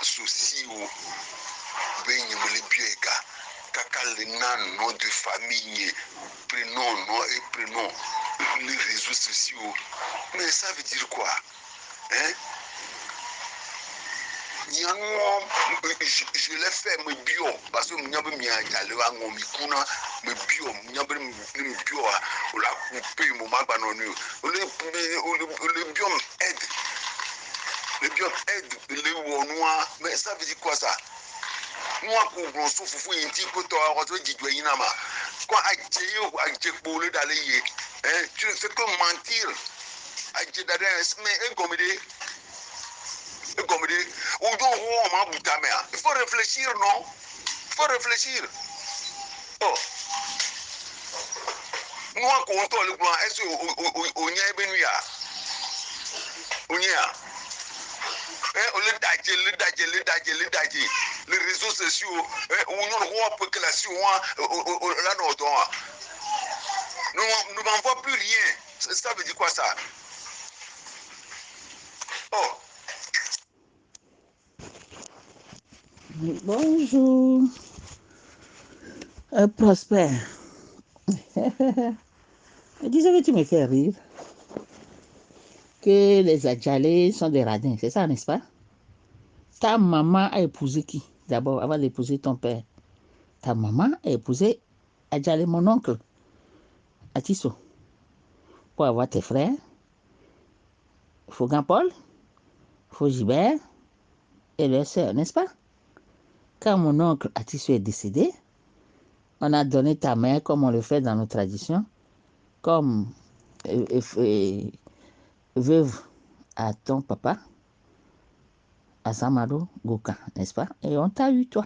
soucis ou ben le biega kaka le nom de famille prénom nom et prénom les réseaux sociaux. Mais ça veut dire quoi? Hein? Je l'ai fait me bio parce que m'y a mis à aller à mon mikuna me bio m'y a mis bio à la couper mon mabanonu le bio aide le wonwa mais ça veut dire quoi ça? Moi qu'on grosso foufou inti ko to a ko di doyina ma ko a pour le d'aller hein tu ne fais que mentir a je d'aller mais il faut réfléchir, non? Il faut réfléchir. Oh. Moi, quand on tourne le plan, est-ce qu'on y a béni à? On y a. Les réseaux sociaux, on ne voit que la suivante, là, nous n'en voit plus rien. Ça veut dire quoi ça? Oh. Bonjour, Prosper. Disais que tu me fais rire. Que les Adjalais sont des radins, c'est ça, n'est-ce pas? Ta maman a épousé qui? D'abord, avant d'épouser ton père. Ta maman a épousé Adjalé, mon oncle, Atisso. Pour avoir tes frères, Faugan Paul, Gilbert et leurs sœurs, n'est-ce pas? Quand mon oncle Atisso est décédé, on a donné ta mère, comme on le fait dans nos traditions, comme veuve à ton papa, à Samaro Goukan, n'est-ce pas? Et on t'a eu, toi.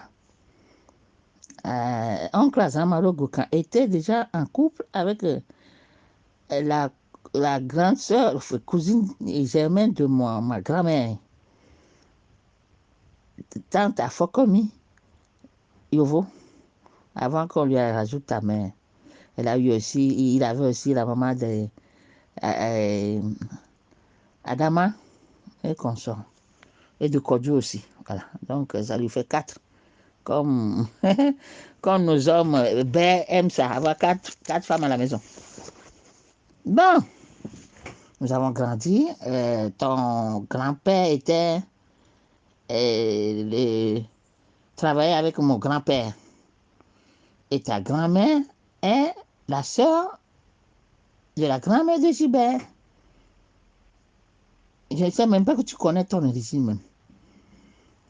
Oncle Azamaro Goukan était déjà en couple avec la grande sœur, cousine germaine de ma grand-mère, tante Afokomi, Yovo, avant qu'on lui rajoute ta mère. Il avait aussi la maman de Adama et consort, et de Kodjo aussi. Voilà. Donc ça lui fait 4. Comme nos hommes, aiment ça, avoir 4 femmes à la maison. Bon, nous avons grandi. Ton grand-père travaillait avec mon grand-père. Et ta grand-mère est la sœur de la grand-mère de Gilbert. Je ne sais même pas que tu connais ton origine même.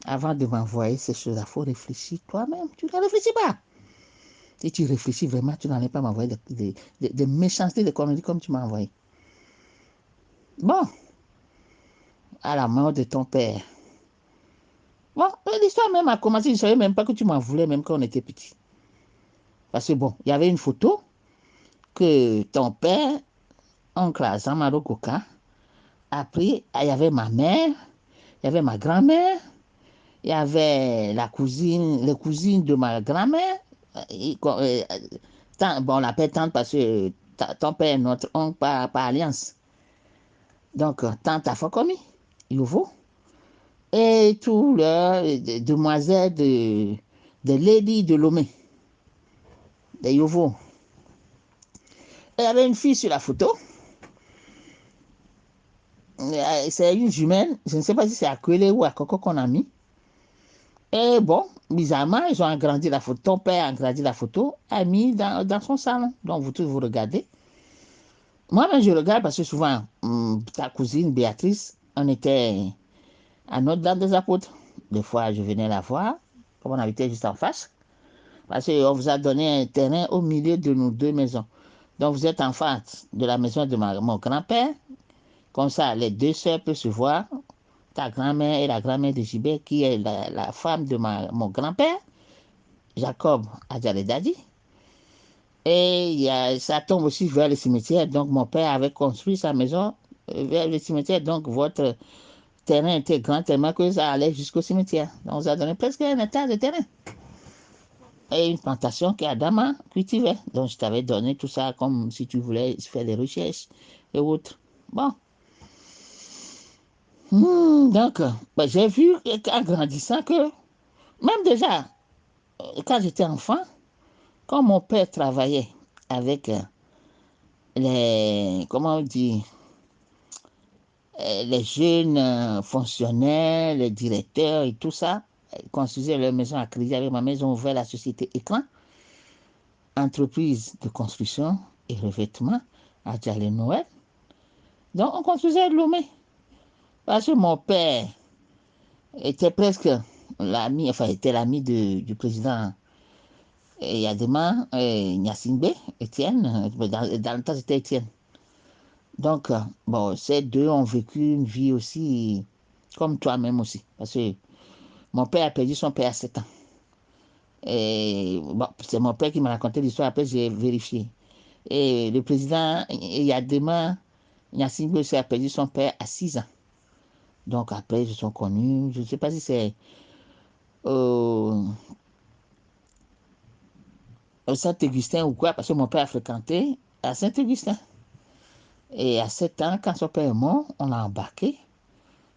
Avant de m'envoyer ces choses-là, il faut réfléchir toi-même. Tu ne réfléchis pas. Si tu réfléchis vraiment, tu n'allais pas m'envoyer des méchancetés, des conneries comme tu m'as envoyé. Bon, à la mort de ton père. Bon, l'histoire même a commencé, je ne savais même pas que tu m'en voulais même quand on était petit. Parce que bon, il y avait une photo que ton père, oncle Azamaro Goka, a pris. Il y avait ma mère, il y avait ma grand-mère, il y avait les cousines de ma grand-mère. Bon, on l'appelle tante parce que ton père est notre oncle par alliance. Donc, tante Afokomi, Yovo, et tous les demoiselles de Lady de Lomé, de Yovo. Il y avait une fille sur la photo. C'est une jumelle. Je ne sais pas si c'est à Kwele ou à Coco qu'on a mis. Et bon, bizarrement, ils ont agrandi la photo. Ton père a agrandi la photo, a mis dans son salon. Donc, vous regardez. Moi-même, je regarde parce que souvent, ta cousine Béatrice, on était à Notre-Dame des Apôtres. Des fois, je venais la voir, comme on habitait juste en face. Parce qu'on vous a donné un terrain au milieu de nos 2 maisons. Donc, vous êtes en face de la maison de mon grand-père. Comme ça, les 2 sœurs peuvent se voir. Ta grand-mère et la grand-mère de Gilbert, qui est la femme de mon grand-père, Jacob Adjaledadi. Et ça tombe aussi vers le cimetière. Donc, mon père avait construit sa maison vers le cimetière. Donc, votre terrain était grand tellement que ça allait jusqu'au cimetière. Donc, on vous a donné presque un hectare de terrain. Et une plantation qu'Adama cultivait. Donc, je t'avais donné tout ça comme si tu voulais faire des recherches et autres. Bon. Donc, ben, j'ai vu en grandissant que, même déjà, quand j'étais enfant, quand mon père travaillait avec comment on dit, les jeunes fonctionnaires, les directeurs et tout ça, ils construisaient leur maison à crédit avec ma maison, ouvert la société Écran, entreprise de construction et revêtement à Djalé Noël. Donc, on construisait Lomé. Parce que mon père était presque l'ami, enfin, était l'ami du président Yadema, Gnassingbé, Étienne. Dans le temps, c'était Étienne. Donc, bon, ces deux ont vécu une vie aussi, comme toi-même aussi. Parce que mon père a perdu son père à 7 ans. Et bon, c'est mon père qui m'a raconté l'histoire, après j'ai vérifié. Et le président Yadema Gnassingbé aussi a perdu son père à 6 ans. Donc après, ils se sont connus. Je ne sais pas si c'est au Saint-Augustin ou quoi, parce que mon père a fréquenté à Saint-Augustin. Et à 7 ans, quand son père est mort, on l'a embarqué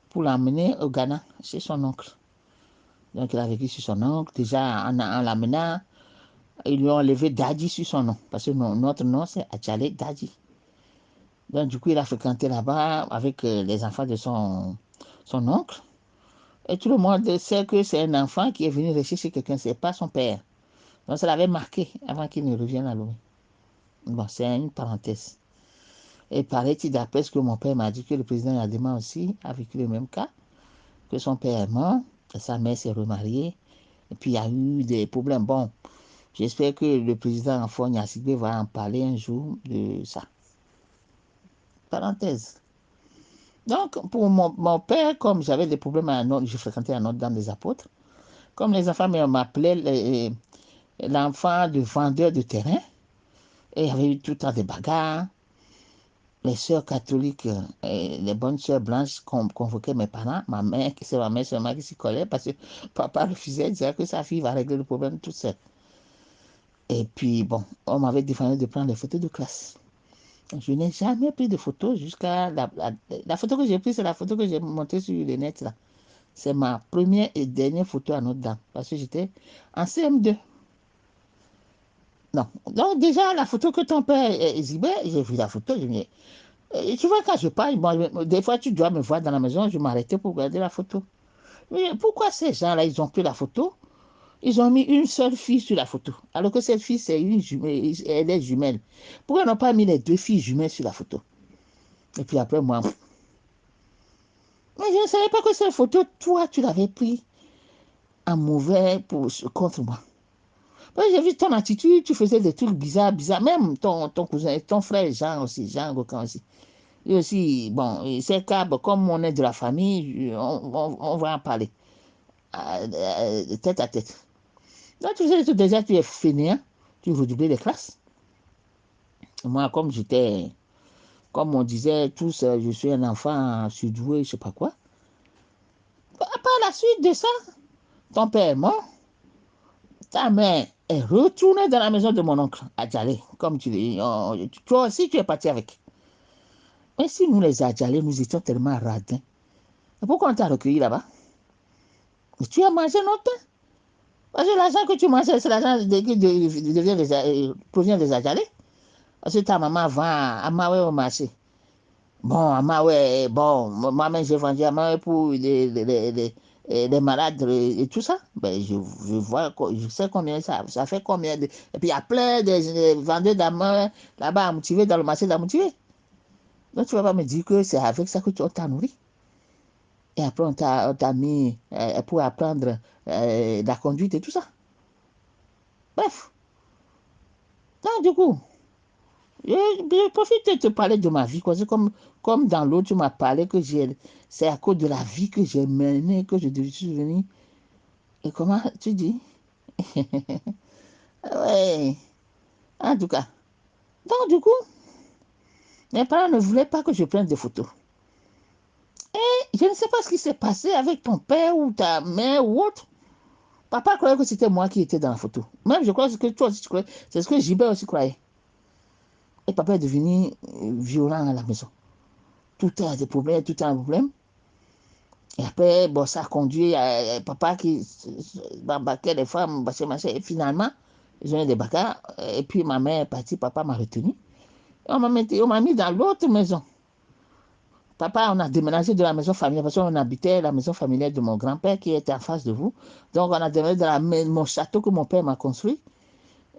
pour l'emmener au Ghana, chez son oncle. Donc il a vécu sur son oncle. Déjà, en l'amenant, ils lui ont enlevé Dadji sur son nom, parce que notre nom, c'est Adjalé Dadji. Donc du coup, il a fréquenté là-bas avec les enfants de son oncle. Et tout le monde sait que c'est un enfant qui est venu rechercher quelqu'un, c'est pas son père. Donc ça l'avait marqué avant qu'il ne revienne à Lomé. Bon, c'est une parenthèse. Et paraît-il, d'après ce que mon père m'a dit, que le président Yadema aussi a vécu le même cas, que son père est mort, et sa mère s'est remariée, et puis il y a eu des problèmes. Bon, j'espère que le président Faure Gnassingbé va en parler un jour de ça. Parenthèse. Donc, pour mon père, comme j'avais des problèmes je fréquentais à Notre-Dame des Apôtres, comme les enfants m'appelaient l'enfant de vendeur de terrain, et il y avait eu tout le temps des bagarres. Les sœurs catholiques, les bonnes sœurs blanches convoquaient mes parents, ma mère, c'est ma mère seulement qui s'y collait parce que papa refusait, disait que sa fille va régler le problème toute seule. Et puis, bon, on m'avait défendu de prendre les photos de classe. Je n'ai jamais pris de photos jusqu'à la photo que j'ai prise, c'est la photo que j'ai montée sur le net là. C'est ma première et dernière photo à Notre-Dame parce que j'étais en CM2. Non. Donc, déjà, la photo que ton père exhibait, j'ai vu la photo, je me dis, et tu vois, quand je parle, bon, des fois, tu dois me voir dans la maison, je m'arrêtais pour regarder la photo. Mais pourquoi ces gens-là, ils ont pris la photo? Ils ont mis une seule fille sur la photo. Alors que cette fille, c'est une jumelle, elle est jumelle. Pourquoi ils n'ont pas mis les deux filles jumelles sur la photo? Et puis après, moi, mais je ne savais pas que cette photo, toi, tu l'avais pris en mauvais contre moi. J'ai vu ton attitude, tu faisais des trucs bizarres, bizarres. Même ton cousin, ton frère Jean aussi, Jean Gokan aussi. Et aussi, bon, c'est câble, comme on est de la famille, on va en parler tête à tête. Donc, tu sais, déjà, tu es fainéant, tu redoublais les classes. Moi, comme on disait tous, je suis un enfant surdoué, je ne sais pas quoi. Par la suite de ça, ton père est mort, ta mère est retournée dans la maison de mon oncle, à Djalé, comme tu dis. Toi aussi, tu es parti avec. Mais si nous, les Adjalés, nous étions tellement radins, pourquoi on t'a recueilli là-bas? Tu as mangé notre pain. Parce que l'argent que tu manges, c'est l'argent qui provient des Adjalés. Parce que ta maman vend à Maoué au marché. Bon, à Maoué, bon, moi-même j'ai vendu à Maoué pour les malades et tout ça. Ben, je vois, je sais combien ça fait combien. Et puis il y a plein de vendeurs d'Amaoué là-bas à Moutivé, dans le marché d'Amoutivé. Donc tu ne vas pas me dire que c'est avec ça que tu t'as nourri. Et après, on t'a mis pour apprendre la conduite et tout ça. Bref. Donc, du coup, je profite de te parler de ma vie. Comme dans l'autre, tu m'as parlé que c'est à cause de la vie que j'ai menée que je suis venu. Et comment tu dis? Ouais. En tout cas. Donc, du coup, mes parents ne voulaient pas que je prenne des photos. Et je ne sais pas ce qui s'est passé avec ton père ou ta mère ou autre. Papa croyait que c'était moi qui étais dans la photo. Même je crois que toi aussi tu croyais. C'est ce que Gilbert aussi croyait. Et papa est devenu violent à la maison. Tout a des problèmes, tout a un problème. Et après, bon, ça a conduit à papa qui baquait les femmes, machin. Et finalement, ils ont eu des bagarres. Et puis ma mère est partie, papa m'a retenu. Et on m'a mis dans l'autre maison. Papa, on a déménagé de la maison familiale parce qu'on habitait la maison familiale de mon grand-père qui était en face de vous. Donc, on a déménagé dans mon château que mon père m'a construit.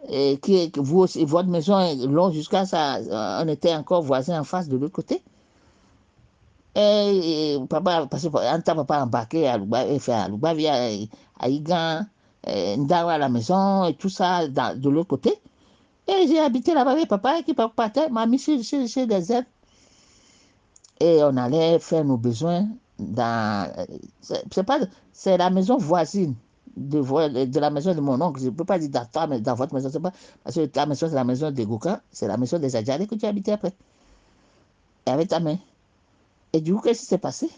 Et vous aussi, votre maison est longue jusqu'à ça. On était encore voisins en face de l'autre côté. Et papa, parce que papa embarqué à Loubavi, à Igan, Ndawa à la maison et tout ça de l'autre côté. Et j'ai habité là-bas avec papa qui partait, m'a mis chez des aides. Et on allait faire nos besoins dans. C'est la maison voisine de la maison de mon oncle. Je ne peux pas dire dans votre maison, c'est pas. Parce que ta maison, c'est la maison des Gouka, c'est la maison des Adjalés que tu habitais après. Et avec ta main. Et du coup, qu'est-ce qui s'est passé?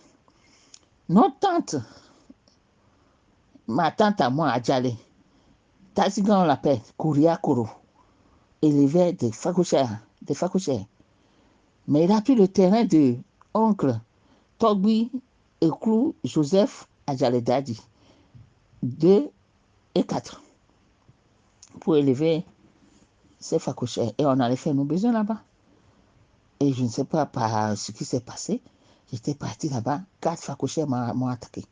Notre tante, ma tante à moi, Adjalé, Tazigan on l'appelle, Kouria Koro, élevait des fakouchères. Mais il a pris le terrain de oncle Togbi Eklou Joseph Adjalé Dadi, 2 et 4, pour élever ses fakouchères. Et on allait faire nos besoins là-bas. Et je ne sais pas par ce qui s'est passé, j'étais parti là-bas, 4 fakouchères m'ont attaqué.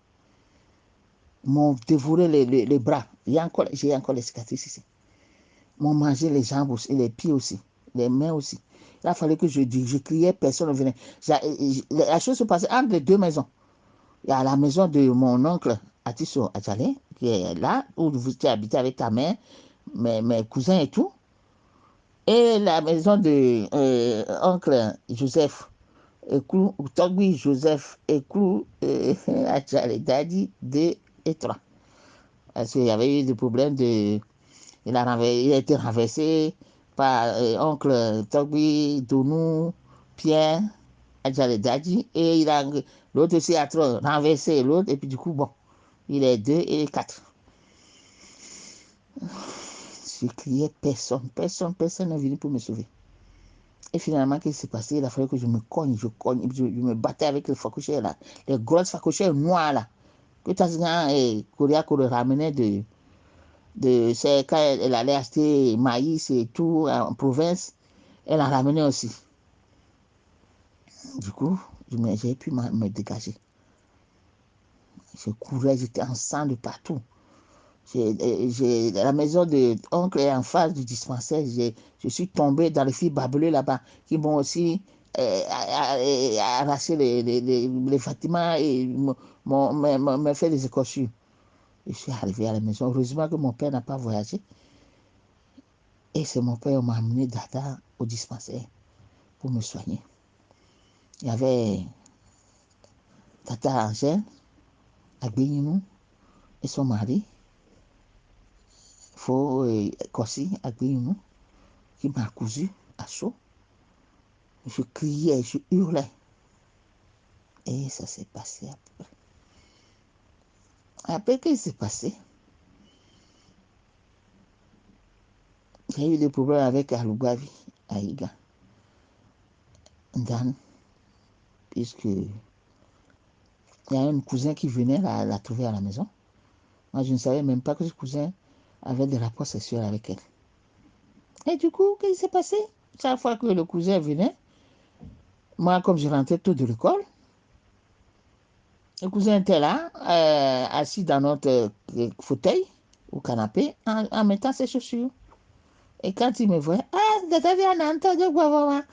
M'ont dévoré les bras. J'ai encore les cicatrices ici. M'ont mangé les jambes aussi, les pieds aussi, les mains aussi. Il a fallu que je criais, personne ne venait. La chose se passait entre les deux maisons. Il y a la maison de mon oncle Atiso Adjalé, qui est là, où vous habitez avec ta mère, mes cousins et tout. Et la maison de oncle Joseph Eklou, Togbi Joseph Eklou Adjalé Dadi 2 et 3. Parce qu'il y avait eu des problèmes de. Il a été renversé par oncle Togbi, Donou, Pierre, Adjalé Dadi. Et l'autre aussi a renversé l'autre. Et puis du coup, bon, il est 2 et 4. Je criais, personne n'est venu pour me sauver. Et finalement, qu'est-ce qui s'est passé? Il a fallu que je me cogne, je me battais avec les fakouchères là, les grosses fakouchères noires là, que Tazigan et Kouria ramenaient quand elle allait acheter maïs et tout en province, elle en ramenait aussi. Du coup, j'ai pu me dégager. Je courais, j'étais en sang de partout. La maison de oncle est en face du dispensaire. Je suis tombé dans les filles barbelées là-bas qui m'ont aussi arraché les bâtiments et m'ont fait des écorchures. Je suis arrivé à la maison. Heureusement que mon père n'a pas voyagé. Et c'est mon père qui m'a amené Dada au dispensaire pour me soigner. Il y avait Tata Angèle, Agbeyinou, et son mari, Kossi Agbeyinou, qui m'a cousu à chaud. Je criais, je hurlais. Et ça s'est passé après. Après, qu'est-ce qui s'est passé? J'ai eu des problèmes avec Aloubavi, Aïga, Dan, puisque il y a un cousin qui venait la trouver à la maison. Moi, je ne savais même pas que ce cousin avait des rapports sexuels avec elle. Et du coup, qu'est-ce qui s'est passé? Chaque fois que le cousin venait, moi, comme je rentrais tôt de l'école, le cousin était là, assis dans notre fauteuil, au canapé, en mettant ses chaussures. Et quand il me voyait, ah, Dada, viens, on entend de quoi,